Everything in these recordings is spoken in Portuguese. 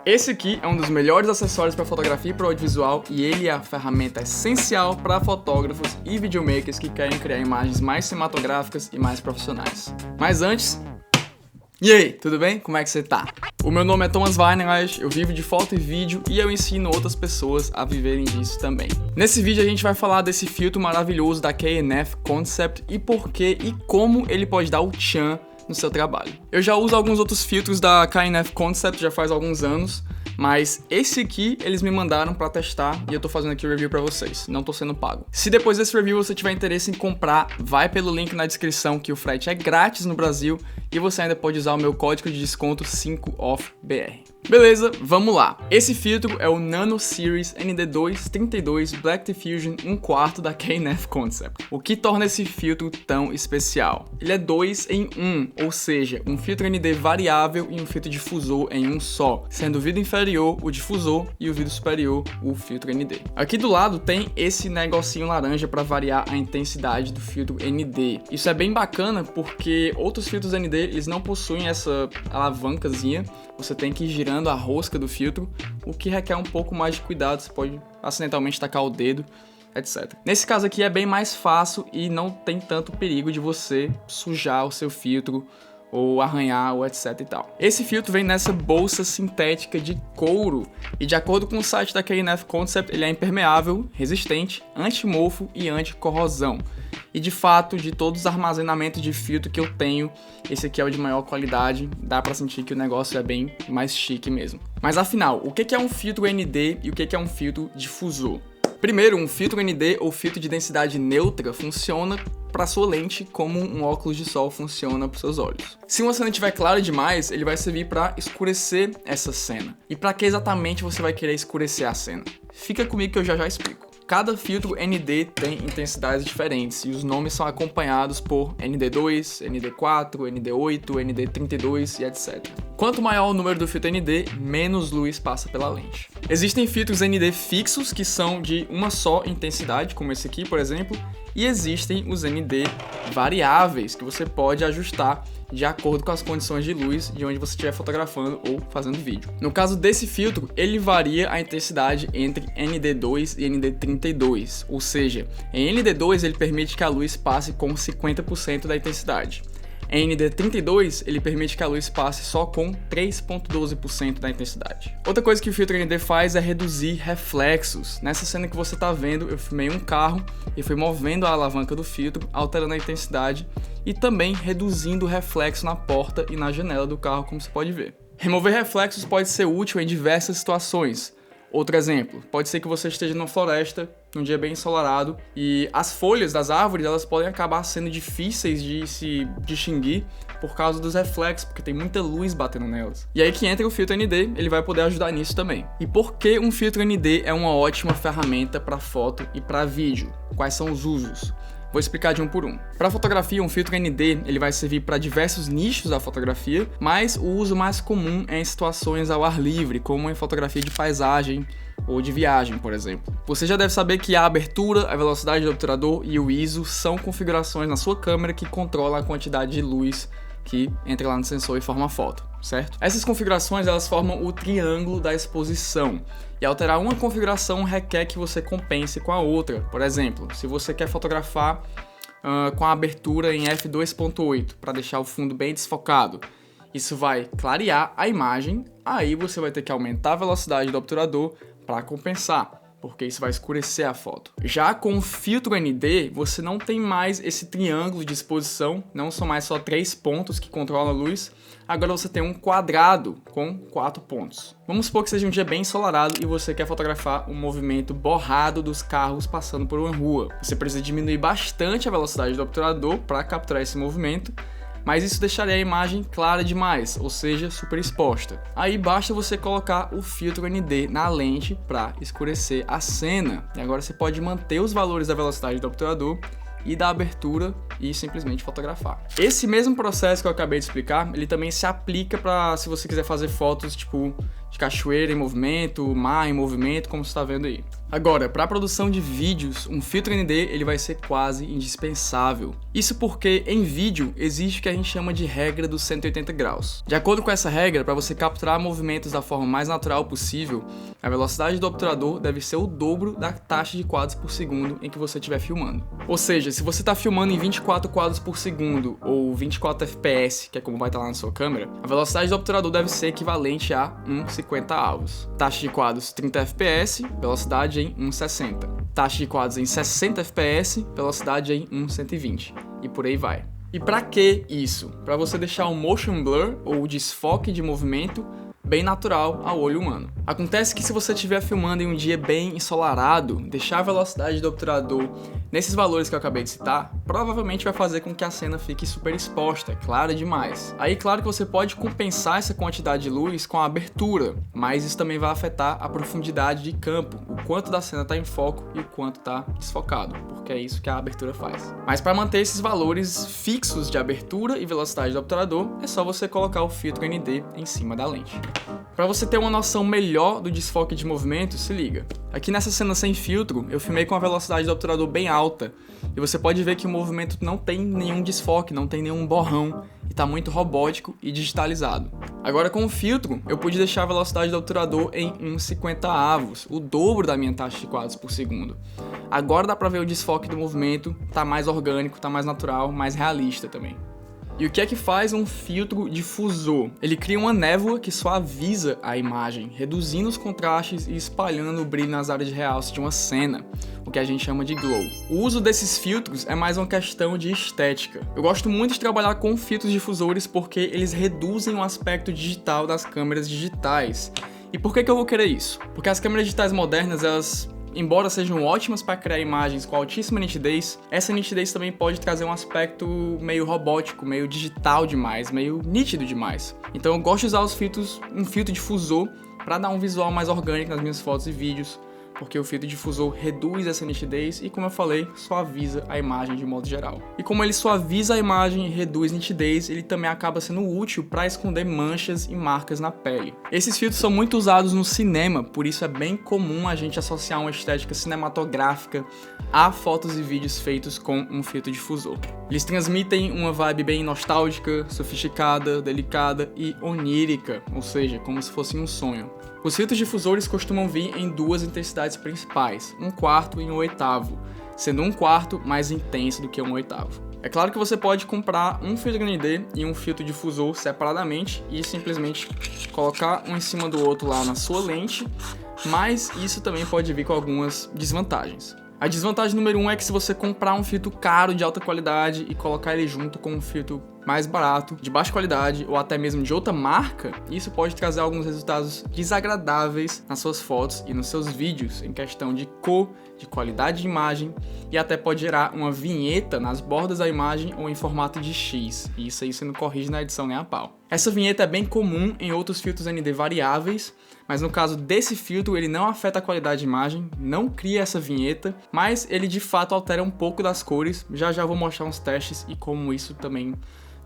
Esse aqui é um dos melhores acessórios para fotografia e para audiovisual e ele é a ferramenta essencial para fotógrafos e videomakers que querem criar imagens mais cinematográficas e mais profissionais. Mas antes... E aí, tudo bem? Como é que você tá? O meu nome é Thomas Weinreich, eu vivo de foto e vídeo e eu ensino outras pessoas a viverem disso também. Nesse vídeo a gente vai falar desse filtro maravilhoso da KNF Concept e por que e como ele pode dar o tchan no seu trabalho. Eu já uso alguns outros filtros da KNF Concept já faz alguns anos, mas esse aqui eles me mandaram pra testar e eu tô fazendo aqui o review pra vocês, não tô sendo pago. Se depois desse review você tiver interesse em comprar, vai pelo link na descrição que o frete é grátis no Brasil e você ainda pode usar o meu código de desconto 5OFFBR. Beleza, vamos lá. Esse filtro é o Nano Series ND232 Black Diffusion 1/4 da KNF Concept. O que torna esse filtro tão especial? Ele é 2 em 1, ou seja, um filtro ND variável e um filtro difusor em um só, sendo o vidro inferior o difusor e o vidro superior o filtro ND. Aqui do lado tem esse negocinho laranja para variar a intensidade do filtro ND. Isso é bem bacana porque outros filtros ND eles não possuem essa alavancazinha, você tem que ir girando a rosca do filtro, o que requer um pouco mais de cuidado, você pode acidentalmente tacar o dedo, etc. Nesse caso aqui é bem mais fácil e não tem tanto perigo de você sujar o seu filtro ou arranhar ou etc e tal. Esse filtro vem nessa bolsa sintética de couro e de acordo com o site da KNF Concept ele é impermeável, resistente, anti-mofo e anti-corrosão. E de fato, de todos os armazenamentos de filtro que eu tenho, esse aqui é o de maior qualidade, dá pra sentir que o negócio é bem mais chique mesmo. Mas afinal, o que é um filtro ND e o que é um filtro difusor? Primeiro, um filtro ND ou filtro de densidade neutra funciona para sua lente como um óculos de sol funciona para seus olhos. Se uma cena estiver clara demais, ele vai servir para escurecer essa cena. E para que exatamente você vai querer escurecer a cena? Fica comigo que eu já explico. Cada filtro ND tem intensidades diferentes e os nomes são acompanhados por ND2, ND4, ND8, ND32 e etc. Quanto maior o número do filtro ND, menos luz passa pela lente. Existem filtros ND fixos que são de uma só intensidade, como esse aqui, por exemplo, e existem os ND variáveis que você pode ajustar de acordo com as condições de luz de onde você estiver fotografando ou fazendo vídeo. No caso desse filtro, ele varia a intensidade entre ND2 e ND32, ou seja, em ND2 ele permite que a luz passe com 50% da intensidade. Em ND32, ele permite que a luz passe só com 3,12% da intensidade. Outra coisa que o filtro ND faz é reduzir reflexos. Nessa cena que você está vendo, eu filmei um carro e fui movendo a alavanca do filtro, alterando a intensidade e também reduzindo o reflexo na porta e na janela do carro, como você pode ver. Remover reflexos pode ser útil em diversas situações. Outro exemplo, pode ser que você esteja numa floresta, num dia bem ensolarado, e as folhas das árvores elas podem acabar sendo difíceis de se distinguir por causa dos reflexos, porque tem muita luz batendo nelas. E aí que entra o filtro ND, ele vai poder ajudar nisso também. E por que um filtro ND é uma ótima ferramenta para foto e para vídeo? Quais são os usos? Vou explicar de um por um. Para fotografia, um filtro ND ele vai servir para diversos nichos da fotografia, mas o uso mais comum é em situações ao ar livre, como em fotografia de paisagem ou de viagem, por exemplo. Você já deve saber que a abertura, a velocidade do obturador e o ISO são configurações na sua câmera que controlam a quantidade de luz que entra lá no sensor e forma a foto, certo? Essas configurações elas formam o triângulo da exposição e alterar uma configuração requer que você compense com a outra. Por exemplo, se você quer fotografar com a abertura em f2.8 para deixar o fundo bem desfocado, isso vai clarear a imagem, aí você vai ter que aumentar a velocidade do obturador para compensar, porque isso vai escurecer a foto. Já com o filtro ND, você não tem mais esse triângulo de exposição, não são mais só 3 pontos que controlam a luz, agora você tem um quadrado com 4 pontos. Vamos supor que seja um dia bem ensolarado e você quer fotografar um movimento borrado dos carros passando por uma rua. Você precisa diminuir bastante a velocidade do obturador para capturar esse movimento, mas isso deixaria a imagem clara demais, ou seja, super exposta. Aí basta você colocar o filtro ND na lente para escurecer a cena. E agora você pode manter os valores da velocidade do obturador e da abertura e simplesmente fotografar. Esse mesmo processo que eu acabei de explicar, ele também se aplica para se você quiser fazer fotos tipo de cachoeira em movimento, mar em movimento, como você está vendo aí. Agora, para a produção de vídeos, um filtro ND ele vai ser quase indispensável. Isso porque em vídeo existe o que a gente chama de regra dos 180 graus. De acordo com essa regra, para você capturar movimentos da forma mais natural possível, a velocidade do obturador deve ser o dobro da taxa de quadros por segundo em que você estiver filmando. Ou seja, se você está filmando em 24 quadros por segundo ou 24 fps, que é como vai estar lá na sua câmera, a velocidade do obturador deve ser equivalente a 1,50 avos. Taxa de quadros 30 fps, velocidade em 1,60. Taxa de quadros em 60 fps, velocidade em 1,120. E por aí vai. E para que isso? Para você deixar o motion blur, ou o desfoque de movimento, bem natural ao olho humano. Acontece que se você estiver filmando em um dia bem ensolarado, deixar a velocidade do obturador nesses valores que eu acabei de citar, provavelmente vai fazer com que a cena fique super exposta, é clara demais. Aí claro que você pode compensar essa quantidade de luz com a abertura, mas isso também vai afetar a profundidade de campo, o quanto da cena está em foco e o quanto está desfocado, porque é isso que a abertura faz. Mas para manter esses valores fixos de abertura e velocidade do obturador, é só você colocar o filtro ND em cima da lente. Para você ter uma noção melhor do desfoque de movimento, se liga. Aqui nessa cena sem filtro, eu filmei com a velocidade do obturador bem alta, e você pode ver que o movimento não tem nenhum desfoque, não tem nenhum borrão, e está muito robótico e digitalizado. Agora com o filtro, eu pude deixar a velocidade do obturador em 1,50 avos, o dobro da minha taxa de quadros por segundo. Agora dá para ver o desfoque do movimento, tá mais orgânico, tá mais natural, mais realista também. E o que é que faz um filtro difusor? Ele cria uma névoa que suaviza a imagem, reduzindo os contrastes e espalhando o brilho nas áreas de realce de uma cena, o que a gente chama de glow. O uso desses filtros é mais uma questão de estética. Eu gosto muito de trabalhar com filtros difusores porque eles reduzem o aspecto digital das câmeras digitais. E por que eu vou querer isso? Porque as câmeras digitais modernas, elas, embora sejam ótimas para criar imagens com altíssima nitidez, essa nitidez também pode trazer um aspecto meio robótico, meio digital demais, meio nítido demais. Então eu gosto de usar um filtro difusor para dar um visual mais orgânico nas minhas fotos e vídeos, porque o filtro difusor reduz essa nitidez e, como eu falei, suaviza a imagem de modo geral. E como ele suaviza a imagem e reduz nitidez, ele também acaba sendo útil para esconder manchas e marcas na pele. Esses filtros são muito usados no cinema, por isso é bem comum a gente associar uma estética cinematográfica a fotos e vídeos feitos com um filtro difusor. Eles transmitem uma vibe bem nostálgica, sofisticada, delicada e onírica, ou seja, como se fosse um sonho. Os filtros difusores costumam vir em duas intensidades principais, 1/4 e 1/8, sendo 1/4 mais intenso do que 1/8. É claro que você pode comprar um filtro ND e um filtro difusor separadamente e simplesmente colocar um em cima do outro lá na sua lente, mas isso também pode vir com algumas desvantagens. A desvantagem número 1 é que se você comprar um filtro caro de alta qualidade e colocar ele junto com um filtro mais barato, de baixa qualidade ou até mesmo de outra marca, isso pode trazer alguns resultados desagradáveis nas suas fotos e nos seus vídeos, em questão de cor, de qualidade de imagem, e até pode gerar uma vinheta nas bordas da imagem ou em formato de X, e isso aí você não corrige na edição nem a pau. Essa vinheta é bem comum em outros filtros ND variáveis, mas no caso desse filtro ele não afeta a qualidade de imagem, não cria essa vinheta, mas ele de fato altera um pouco das cores. Já vou mostrar uns testes e como isso também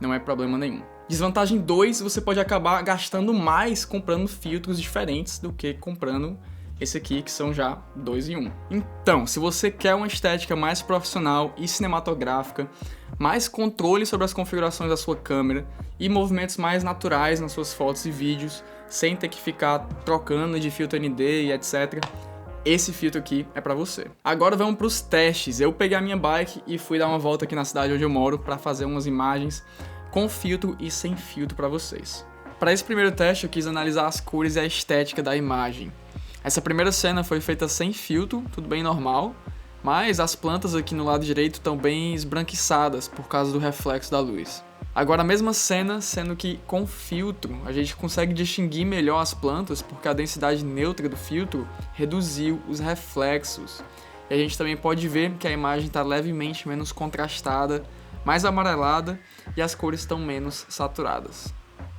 não é problema nenhum. Desvantagem 2, você pode acabar gastando mais comprando filtros diferentes do que comprando esse aqui, que são já 2 em 1. Então, se você quer uma estética mais profissional e cinematográfica, mais controle sobre as configurações da sua câmera e movimentos mais naturais nas suas fotos e vídeos, sem ter que ficar trocando de filtro ND e etc., esse filtro aqui é pra você. Agora vamos para os testes. Eu peguei a minha bike e fui dar uma volta aqui na cidade onde eu moro para fazer umas imagens com filtro e sem filtro para vocês. Para esse primeiro teste eu quis analisar as cores e a estética da imagem. Essa primeira cena foi feita sem filtro, tudo bem normal, mas as plantas aqui no lado direito estão bem esbranquiçadas por causa do reflexo da luz. Agora a mesma cena, sendo que com filtro a gente consegue distinguir melhor as plantas porque a densidade neutra do filtro reduziu os reflexos. E a gente também pode ver que a imagem está levemente menos contrastada, mais amarelada e as cores estão menos saturadas.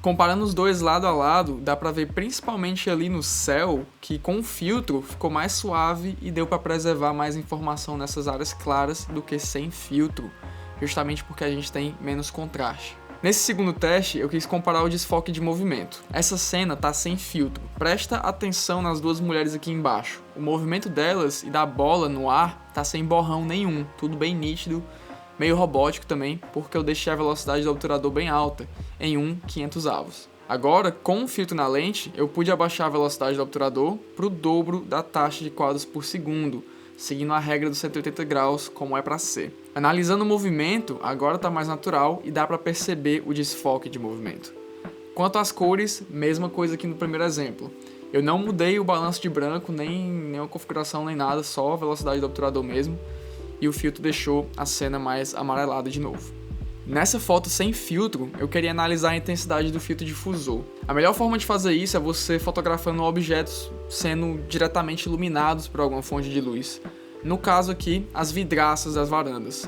Comparando os dois lado a lado, dá pra ver principalmente ali no céu que com o filtro ficou mais suave e deu pra preservar mais informação nessas áreas claras do que sem filtro, justamente porque a gente tem menos contraste. Nesse segundo teste, eu quis comparar o desfoque de movimento. Essa cena tá sem filtro. Presta atenção nas duas mulheres aqui embaixo. O movimento delas e da bola no ar tá sem borrão nenhum, tudo bem nítido, meio robótico também, porque eu deixei a velocidade do obturador bem alta, em 1/500. Agora, com o filtro na lente, eu pude abaixar a velocidade do obturador para o dobro da taxa de quadros por segundo, seguindo a regra dos 180 graus, como é para ser. Analisando o movimento, agora está mais natural e dá para perceber o desfoque de movimento. Quanto às cores, mesma coisa que no primeiro exemplo. Eu não mudei o balanço de branco, nem nenhuma configuração, nem nada, só a velocidade do obturador mesmo, e o filtro deixou a cena mais amarelada de novo. Nessa foto sem filtro, eu queria analisar a intensidade do filtro difusor. A melhor forma de fazer isso é você fotografando objetos sendo diretamente iluminados por alguma fonte de luz. No caso aqui, as vidraças das varandas.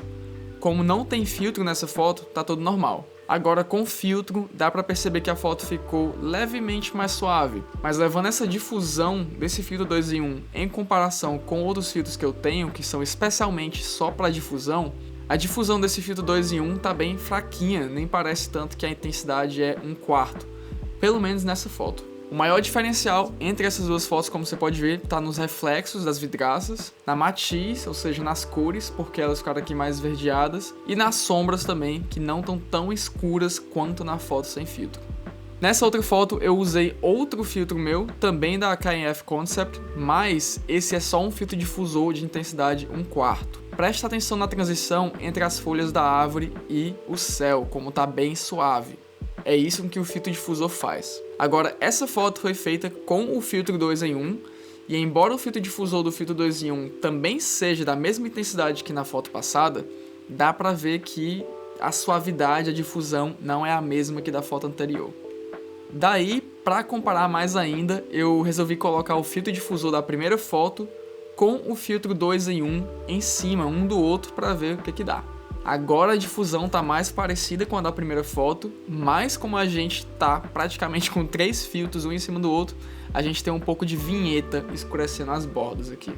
Como não tem filtro nessa foto, tá tudo normal. Agora com filtro, dá pra perceber que a foto ficou levemente mais suave, mas levando essa difusão desse filtro 2 em 1 em comparação com outros filtros que eu tenho, que são especialmente só para difusão, a difusão desse filtro 2 em 1 tá bem fraquinha, nem parece tanto que a intensidade é 1/4, pelo menos nessa foto. O maior diferencial entre essas duas fotos, como você pode ver, tá nos reflexos das vidraças, na matiz, ou seja, nas cores, porque elas ficaram aqui mais esverdeadas, e nas sombras também, que não estão tão escuras quanto na foto sem filtro. Nessa outra foto eu usei outro filtro meu, também da KNF Concept, mas esse é só um filtro difusor de intensidade 1/4. Presta atenção na transição entre as folhas da árvore e o céu, como tá bem suave. É isso que o filtro difusor faz. Agora, essa foto foi feita com o filtro 2 em 1, e embora o filtro difusor do filtro 2 em 1 também seja da mesma intensidade que na foto passada, dá pra ver que a suavidade, a difusão, não é a mesma que da foto anterior. Daí, para comparar mais ainda, eu resolvi colocar o filtro difusor da primeira foto com o filtro 2 em 1 em cima, um do outro, para ver o que dá. Agora a difusão tá mais parecida com a da primeira foto, mas como a gente tá praticamente com 3 filtros um em cima do outro, a gente tem um pouco de vinheta escurecendo as bordas aqui.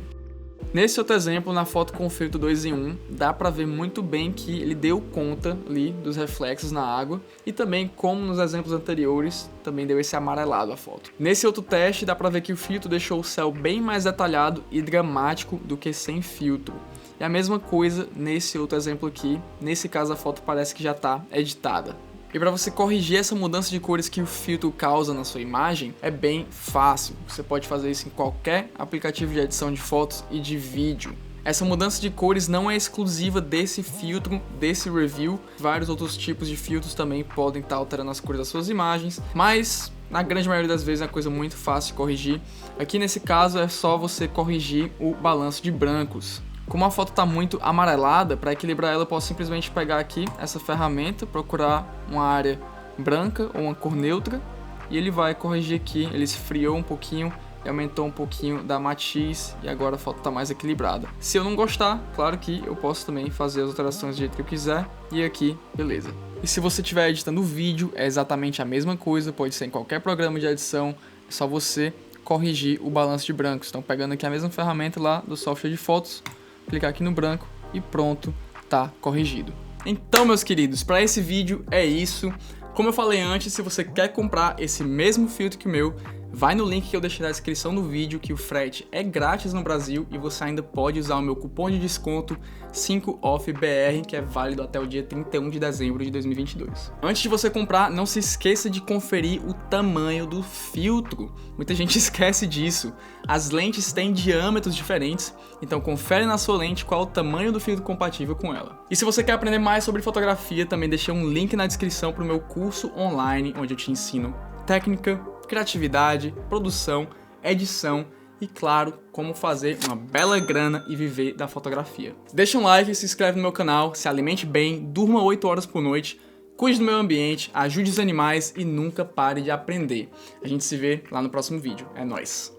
Nesse outro exemplo, na foto com o filtro 2 em 1, dá pra ver muito bem que ele deu conta ali dos reflexos na água e também, como nos exemplos anteriores, também deu esse amarelado a foto. Nesse outro teste, dá pra ver que o filtro deixou o céu bem mais detalhado e dramático do que sem filtro. E a mesma coisa nesse outro exemplo aqui, nesse caso a foto parece que já tá editada. E para você corrigir essa mudança de cores que o filtro causa na sua imagem, é bem fácil. Você pode fazer isso em qualquer aplicativo de edição de fotos e de vídeo. Essa mudança de cores não é exclusiva desse filtro, desse review. Vários outros tipos de filtros também podem estar alterando as cores das suas imagens, mas na grande maioria das vezes é uma coisa muito fácil de corrigir. Aqui nesse caso é só você corrigir o balanço de brancos. Como a foto está muito amarelada, para equilibrar ela eu posso simplesmente pegar aqui essa ferramenta, procurar uma área branca ou uma cor neutra e ele vai corrigir aqui. Ele esfriou um pouquinho e aumentou um pouquinho da matiz e agora a foto está mais equilibrada. Se eu não gostar, claro que eu posso também fazer as alterações do jeito que eu quiser e aqui, beleza. E se você estiver editando vídeo, é exatamente a mesma coisa, pode ser em qualquer programa de edição, é só você corrigir o balanço de brancos. Então pegando aqui a mesma ferramenta lá do software de fotos, clicar aqui no branco e pronto, tá corrigido. Então, meus queridos, para esse vídeo é isso. Como eu falei antes, se você quer comprar esse mesmo filtro que o meu, vai no link que eu deixei na descrição do vídeo, que o frete é grátis no Brasil e você ainda pode usar o meu cupom de desconto 5OFFBR, que é válido até o dia 31 de dezembro de 2022. Antes de você comprar, não se esqueça de conferir o tamanho do filtro. Muita gente esquece disso. As lentes têm diâmetros diferentes, então confere na sua lente qual é o tamanho do filtro compatível com ela. E se você quer aprender mais sobre fotografia, também deixei um link na descrição para o meu curso online, onde eu te ensino técnica, criatividade, produção, edição e, claro, como fazer uma bela grana e viver da fotografia. Deixa um like, se inscreve no meu canal, se alimente bem, durma 8 horas por noite, cuide do meio ambiente, ajude os animais e nunca pare de aprender. A gente se vê lá no próximo vídeo. É nóis!